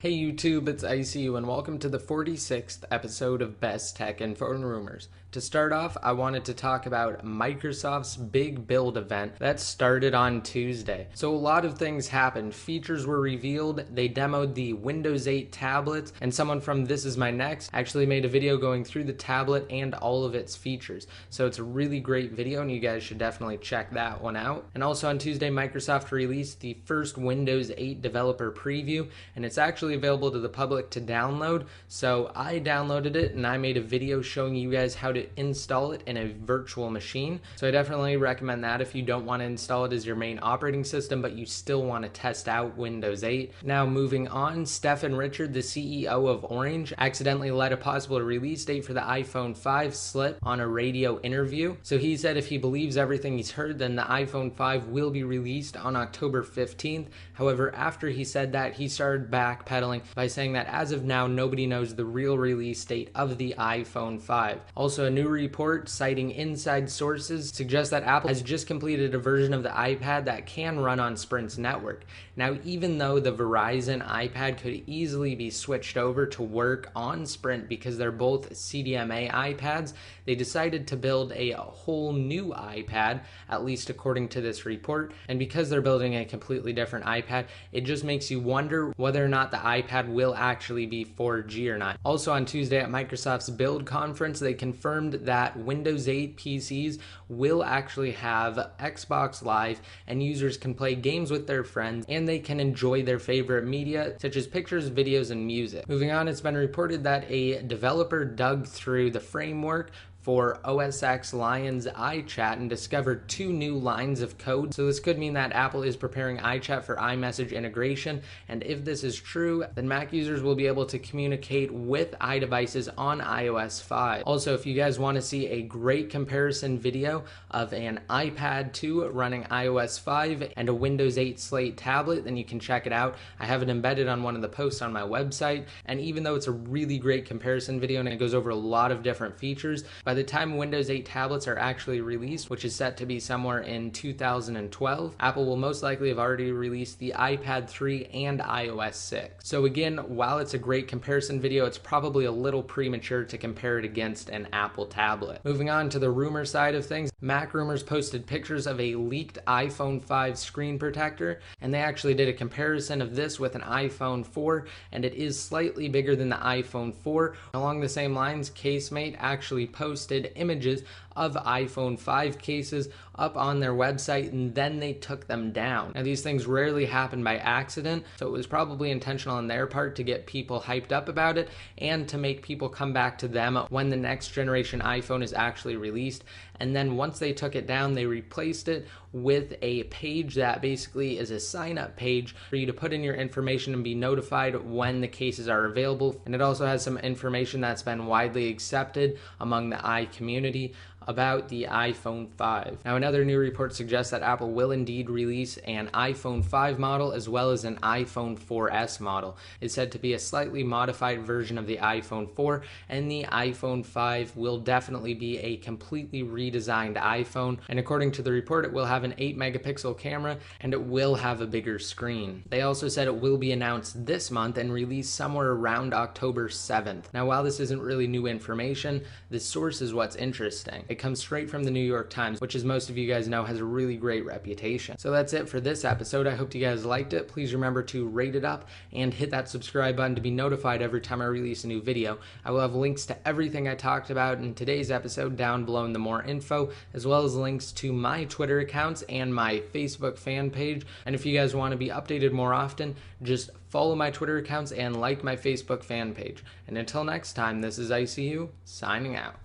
Hey YouTube, it's ICU and welcome to the 46th episode of Best Tech Info and Rumors. To start off, I wanted to talk about Microsoft's big build event that started on Tuesday. So a lot of things happened. Features were revealed, they demoed the Windows 8 tablets, and someone from This Is My Next actually made a video going through the tablet and all of its features. So it's a really great video and you guys should definitely check that one out. And also on Tuesday, Microsoft released the first Windows 8 developer preview, and it's actually available to the public to download. So I downloaded it and I made a video showing you guys how to install it in a virtual machine. So I definitely recommend that if you don't want to install it as your main operating system, but you still want to test out Windows 8. Now moving on, Stephen Richard, the CEO of Orange, accidentally let a possible release date for the iPhone 5 slip on a radio interview. So he said if he believes everything he's heard, then the iPhone 5 will be released on October 15th. However, after he said that, he started backpedaling by saying that as of now, nobody knows the real release date of the iPhone 5. Also, a new report citing inside sources suggests that Apple has just completed a version of the iPad that can run on Sprint's network. Now, even though the Verizon iPad could easily be switched over to work on Sprint because they're both CDMA iPads, they decided to build a whole new iPad, at least according to this report. And because they're building a completely different iPad, it just makes you wonder whether or not the iPad will actually be 4G or not. Also on Tuesday at Microsoft's Build conference, they confirmed that Windows 8 PCs will actually have Xbox Live and users can play games with their friends and they can enjoy their favorite media such as pictures, videos, and music. Moving on, it's been reported that a developer dug through the framework for OS X Lion's iChat and discovered 2 new lines of code. So this could mean that Apple is preparing iChat for iMessage integration, and if this is true, then Mac users will be able to communicate with iDevices on iOS 5. Also, if you guys want to see a great comparison video of an iPad 2 running iOS 5 and a Windows 8 Slate tablet, then you can check it out. I have it embedded on one of the posts on my website, and even though it's a really great comparison video and it goes over a lot of different features, by the time Windows 8 tablets are actually released, which is set to be somewhere in 2012, Apple will most likely have already released the iPad 3 and iOS 6. So again, while it's a great comparison video, it's probably a little premature to compare it against an Apple tablet. Moving on to the rumor side of things, Mac Rumors posted pictures of a leaked iPhone 5 screen protector, and they actually did a comparison of this with an iPhone 4, and it is slightly bigger than the iPhone 4. Along the same lines, Casemate actually posted images of iPhone 5 cases up on their website and then they took them down. Now these things rarely happen by accident, so it was probably intentional on their part to get people hyped up about it and to make people come back to them when the next generation iPhone is actually released. And then once they took it down, they replaced it with a page that basically is a sign-up page for you to put in your information and be notified when the cases are available. And it also has some information that's been widely accepted among the community about the iPhone 5. Now another new report suggests that Apple will indeed release an iPhone 5 model as well as an iPhone 4S model. It's said to be a slightly modified version of the iPhone 4, and the iPhone 5 will definitely be a completely redesigned iPhone, and according to the report it will have an 8 megapixel camera and it will have a bigger screen. They also said it will be announced this month and released somewhere around October 7th. Now while this isn't really new information, the source is what's interesting. It comes straight from the New York Times, which as most of you guys know has a really great reputation. So that's it for this episode. I hope you guys liked it. Please remember to rate it up and hit that subscribe button to be notified every time I release a new video. I will have links to everything I talked about in today's episode down below in the more info, as well as links to my Twitter accounts and my Facebook fan page. And if you guys want to be updated more often, just follow my Twitter accounts and like my Facebook fan page. And until next time, this is ICU signing out.